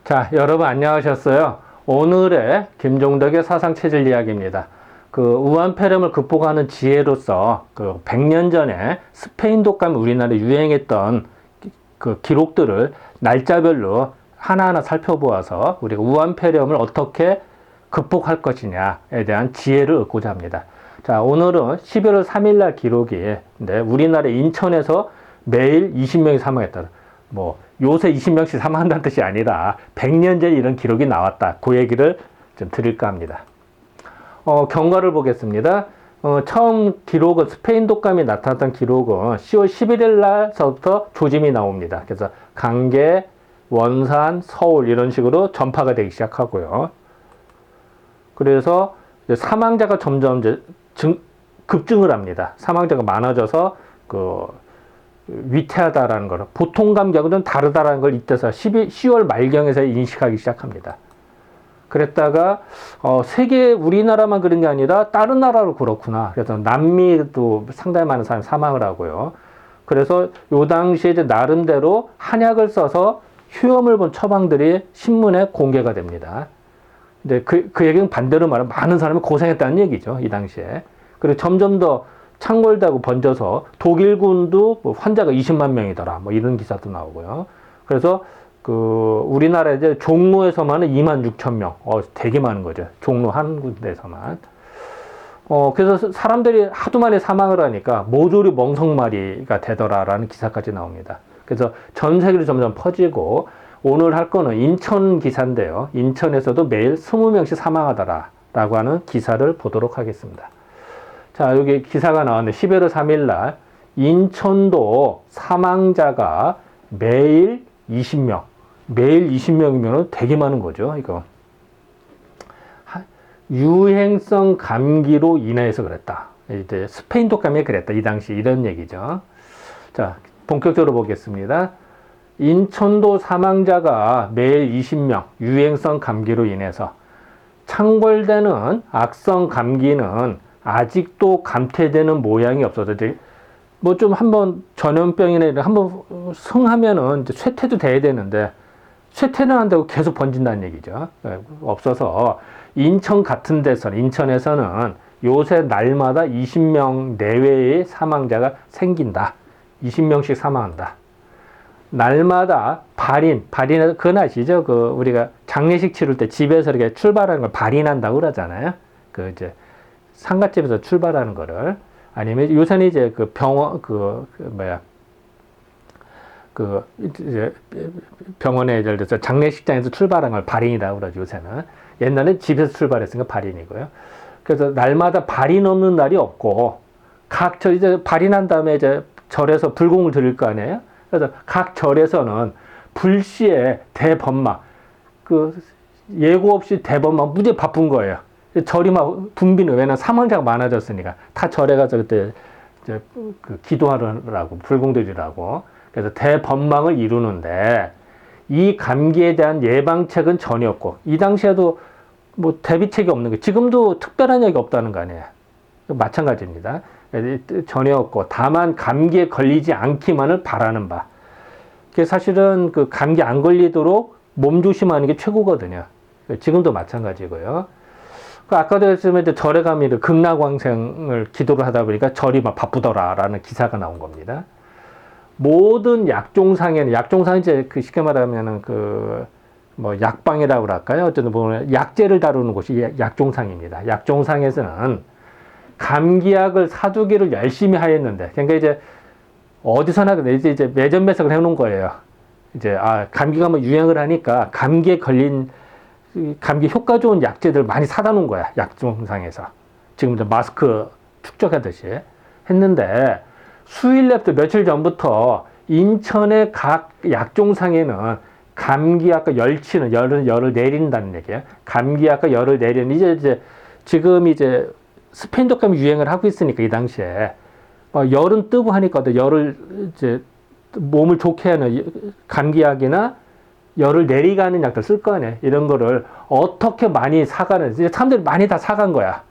자, 여러분 안녕하셨어요? 오늘의 김종덕의 사상체질 이야기입니다. 그 우한폐렴을 극복하는 지혜로서 그 100년 전에 스페인 독감이 우리나라에 유행했던 그 기록들을 날짜별로 하나하나 살펴보아서 우리가 우한폐렴을 어떻게 극복할 것이냐에 대한 지혜를 얻고자 합니다. 자, 오늘은 11월 3일 날 기록이 우리나라 인천에서 매일 20명이 사망했다. 뭐 요새 20명씩 사망한다는 뜻이 아니라 100년 전에 이런 기록이 나왔다. 그 얘기를 좀 드릴까 합니다. 경과를 보겠습니다. 처음 기록은 스페인 독감이 나타났던 기록은 10월 11일 날서부터 조짐이 나옵니다. 그래서 강계, 원산, 서울 이런 식으로 전파가 되기 시작하고요. 그래서 사망자가 점점 이제 급증을 합니다. 사망자가 많아져서 위태하다라는 걸, 보통 감기하고는 다르다라는 걸 이때서 10월 말경에서 인식하기 시작합니다. 그랬다가 세계 우리나라만 그런 게 아니라 다른 나라로 그렇구나. 그래서 남미도 상당히 많은 사람이 사망을 하고요. 그래서 요 당시에 이제 나름대로 한약을 써서 효험을 본 처방들이 신문에 공개가 됩니다. 근데 그 얘기는 반대로 말하면 많은 사람이 고생했다는 얘기죠. 이 당시에. 그리고 점점 더 창궐되고 번져서 독일군도 환자가 20만 명이더라. 뭐 이런 기사도 나오고요. 그래서 우리나라 이제 종로에서만은 2만 6천 명. 되게 많은 거죠. 종로 한 군데에서만. 그래서 사람들이 하도 많이 사망을 하니까 모조리 멍석마리가 되더라라는 기사까지 나옵니다. 그래서 전 세계로 점점 퍼지고 오늘 할 거는 인천 기사인데요. 인천에서도 매일 20명씩 사망하더라라고 하는 기사를 보도록 하겠습니다. 자, 여기 기사가 나왔는데 11월 3일 날 인천도 사망자가 매일 20명. 매일 20명이면 되게 많은 거죠, 이거. 유행성 감기로 인해서 그랬다. 이제 스페인 독감이 그랬다. 이 당시 이런 얘기죠. 자, 본격적으로 보겠습니다. 인천도 사망자가 매일 20명. 유행성 감기로 인해서. 창궐되는 악성 감기는 아직도 감퇴되는 모양이 없어서 뭐 좀 한번 전염병이나 한번 승하면은 이제 쇠퇴도 돼야 되는데 쇠퇴는 한다고 계속 번진다는 얘기죠. 없어서 인천 같은 데서는 인천에서는 요새 날마다 20명 내외의 사망자가 생긴다. 20명씩 사망한다. 날마다 발인 그건 아시죠? 우리가 장례식 치를 때 집에서 이렇게 출발하는 걸 발인한다고 그러잖아요. 이제 상갓집에서 출발하는 거를, 아니면 요새는 이제 병원, 이제 병원에 예를 들어서 장례식장에서 출발한 걸 발인이라고 그러죠, 요새는. 옛날에 집에서 출발했으니까 발인이고요. 그래서 날마다 발인 없는 날이 없고, 이제 발인한 다음에 이제 절에서 불공을 드릴 거 아니에요? 그래서 각 절에서는 불시에 대범막, 예고 없이 대범막 무지 바쁜 거예요. 절이 막 붐비는, 왜냐면 사망자가 많아졌으니까. 다 절에 가서 그때 이제 기도하라고, 불공들이라고. 그래서 대범망을 이루는데, 이 감기에 대한 예방책은 전혀 없고, 이 당시에도 뭐 대비책이 없는 거예요. 지금도 특별한 약이 없다는 거 아니에요. 마찬가지입니다. 전혀 없고, 다만 감기에 걸리지 않기만을 바라는 바. 그게 사실은 감기 안 걸리도록 몸 조심하는 게 최고거든요. 지금도 마찬가지고요. 아까도 했지만 이제 절에 가면 극락왕생을 기도를 하다 보니까 절이 막 바쁘더라라는 기사가 나온 겁니다. 모든 약종상에는, 약종상 이제 쉽게 말하면은 뭐 약방이라고 할까요? 어쨌든 보면 약재를 다루는 곳이 약종상입니다. 약종상에서는 감기약을 사두기를 열심히 하였는데, 그러니까 이제 어디서나 이제 매점 매석을 해놓은 거예요. 이제 감기가 뭐 유행을 하니까 감기에 걸린 감기 효과 좋은 약재들 많이 사다 놓은 거야, 약종상에서. 지금 이제 마스크 축적하듯이 했는데, 수일날부터 며칠 전부터 인천의 각 약종상에는 감기약과 열을 내린다는 얘기예요. 감기약과 열을 내리는, 지금 이제 스페인 독감이 유행을 하고 있으니까 이 당시에 열은 뜨고 하니까 열을 이제 몸을 좋게 하는 감기약이나 열을 내리게 하는 약들 쓸 거 아니에요. 이런 거를 어떻게 많이 사가는, 이제 사람들이 많이 다 사간 거야.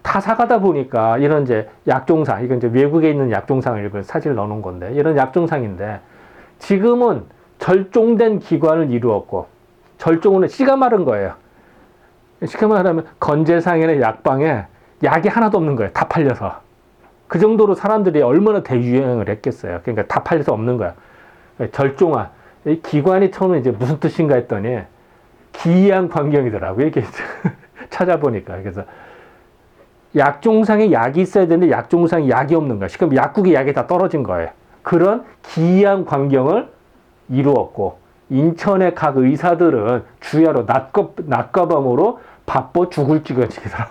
다 사가다 보니까 이런 이제 약종상, 이건 이제 외국에 있는 약종상을 사실 넣어놓은 건데, 이런 약종상인데, 지금은 절종된 기관을 이루었고, 절종은 씨가 마른 거예요. 쉽게 말하면 건재상인의 약방에 약이 하나도 없는 거예요. 다 팔려서. 그 정도로 사람들이 얼마나 대유행을 했겠어요. 그러니까 다 팔려서 없는 거야. 절종한. 이 기관이 처음에 이제 무슨 뜻인가 했더니 기이한 광경이더라고요. 이렇게 찾아보니까. 그래서 약종상에 약이 있어야 되는데 약종상에 약이 없는 거야. 그럼 약국에 약이 다 떨어진 거예요. 그런 기이한 광경을 이루었고, 인천의 각 의사들은 주야로 낮과 밤으로 바빠 죽을 지경이더라.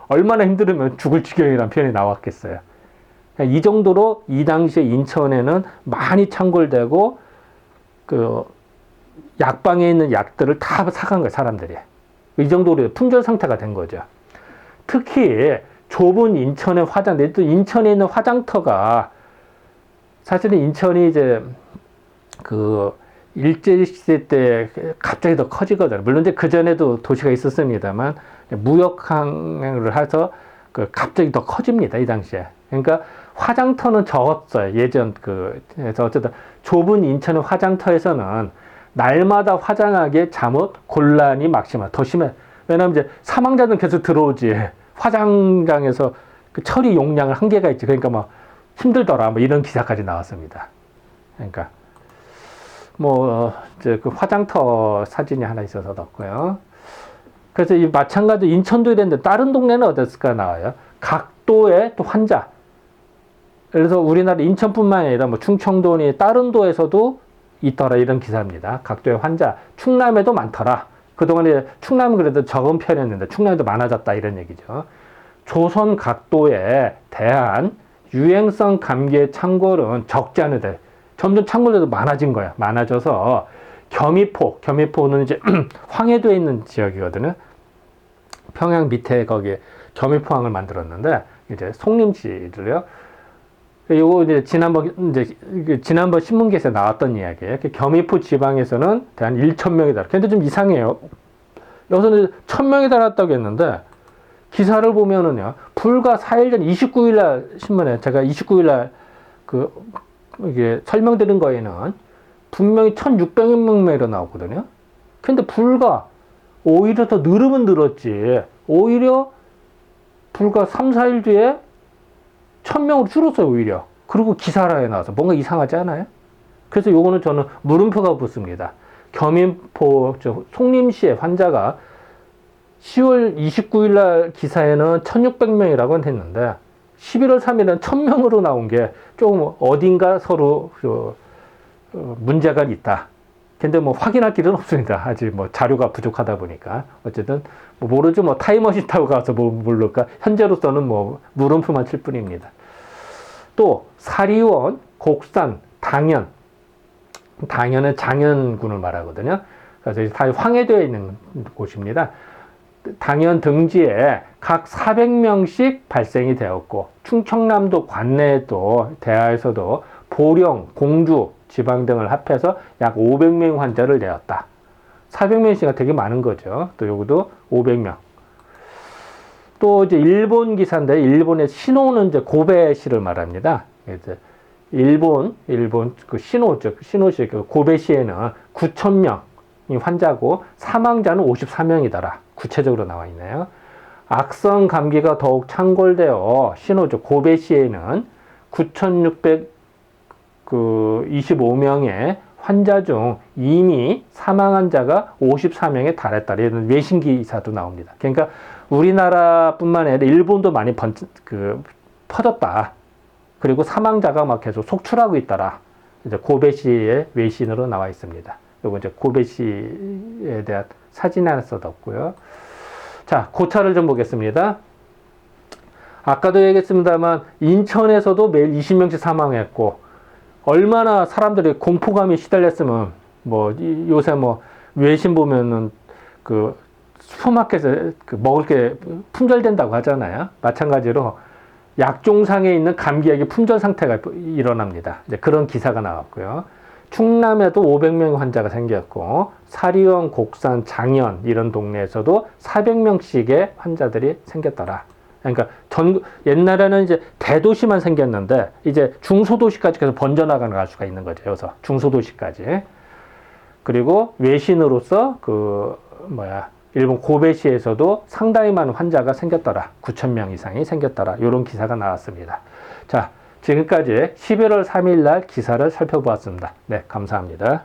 얼마나 힘들으면 죽을 지경이라는 표현이 나왔겠어요. 이 정도로 이 당시에 인천에는 많이 창궐되고, 그 약방에 있는 약들을 다 사간 거예요, 사람들이. 이 정도로 품절 상태가 된 거죠. 특히 좁은 인천의 화장터, 또 인천에 있는 화장터가 사실은 인천이 이제 그 일제시대 때 갑자기 더 커지거든요. 물론 이제 그전에도 도시가 있었습니다만 무역항을 해서 그 갑자기 더 커집니다, 이 당시에. 그러니까 화장터는 적었어요. 예전 그래서 어쨌든 좁은 인천의 화장터에서는 날마다 화장하기에 잠옷 곤란이 막심하다. 더 심해. 왜냐하면 이제 사망자는 계속 들어오지. 화장장에서 그 처리 용량을 한계가 있지. 그러니까 막 힘들더라. 뭐 이런 기사까지 나왔습니다. 그러니까 이제 그 화장터 사진이 하나 있어서 넣었고요. 그래서 이 마찬가지로 인천도 이랬는데 다른 동네는 어땠을까 나와요. 각도의 또 환자. 그래서 우리나라 인천뿐만 아니라 뭐 충청도니 다른 도에서도 있더라 이런 기사입니다. 각도의 환자. 충남에도 많더라. 그동안에 충남은 그래도 적은 편이었는데 충남에도 많아졌다 이런 얘기죠. 조선 각도에 대한 유행성 감기의 창궐은 적지 않은데 점점 창궐도 많아진 거야. 많아져서 겸이포는 이제 황해도에 있는 지역이거든요. 평양 밑에 거기에 겸이포항을 만들었는데 이제 송림시를요. 요거 이제 지난번 신문기에서 나왔던 이야기예요. 겸이포 지방에서는 대한 1,000명이다. 근데 좀 이상해요. 여기서는 1,000명이 달았다고 했는데 기사를 보면은요. 불과 4일 전 29일 날 신문에 제가 29일 날 이게 설명드린 거에는 분명히 1,600명으로 나왔거든요. 근데 불과 오히려 더 늘으면 늘었지. 오히려 불과 3, 4일 뒤에 1,000명으로 줄었어요, 오히려. 그리고 기사라에 나와서 뭔가 이상하지 않아요? 그래서 요거는 저는 물음표가 붙습니다. 겸임포 송림시의 환자가 10월 29일 날 기사에는 1,600명이라고 했는데 11월 3일은 1,000명으로 나온 게 조금 어딘가 서로 문제가 있다. 근데 뭐 확인할 길은 없습니다. 아직 뭐 자료가 부족하다 보니까. 어쨌든 뭐 모르죠. 뭐 타임머신 타고 가서 뭐 모를까. 현재로서는 뭐 물음표만 칠 뿐입니다. 또 사리원, 곡산, 당연. 당연은 장현군을 말하거든요. 그래서 다 황해도에 있는 곳입니다. 당연 등지에 각 400명씩 발생이 되었고 충청남도 관내에도 대하에서도 보령, 공주, 지방 등을 합해서 약 500명 환자를 내었다. 400명씩가 되게 많은 거죠. 또 요것도 500명. 또 이제 일본 기사인데 일본의 시노는 이제 고베시를 말합니다. 이제 일본 그 시노시 그 고베시에는 9,000명이 환자고 사망자는 54명이더라. 구체적으로 나와 있네요. 악성 감기가 더욱 창궐되어 시노주 고베시에는 9,625명의 환자 중 이미 사망한 자가 54명에 달했다. 이런 외신 기사도 나옵니다. 그러니까 우리나라뿐만 아니라 일본도 많이 퍼졌다. 그리고 사망자가 막 계속 속출하고 있더라. 이제 고베시의 외신으로 나와 있습니다. 요거 이제 고베시에 대한 사진 하나 써뒀고요. 자, 고차를 좀 보겠습니다. 아까도 얘기했습니다만 인천에서도 매일 20명씩 사망했고 얼마나 사람들이 공포감에 시달렸으면 뭐 요새 뭐 외신 보면은 그 슈퍼마켓에 먹을 게 품절된다고 하잖아요. 마찬가지로 약종상에 있는 감기약이 품절 상태가 일어납니다. 이제 그런 기사가 나왔고요. 충남에도 500명 환자가 생겼고 사리원, 곡산, 장현 이런 동네에서도 400명씩의 환자들이 생겼더라. 그러니까 옛날에는 이제 대도시만 생겼는데 이제 중소도시까지 계속 번져나갈 수가 있는 거죠. 여기서 중소도시까지. 그리고 외신으로서 일본 고베시에서도 상당히 많은 환자가 생겼더라. 9,000명 이상이 생겼더라. 이런 기사가 나왔습니다. 자, 지금까지 11월 3일 날 기사를 살펴보았습니다. 네, 감사합니다.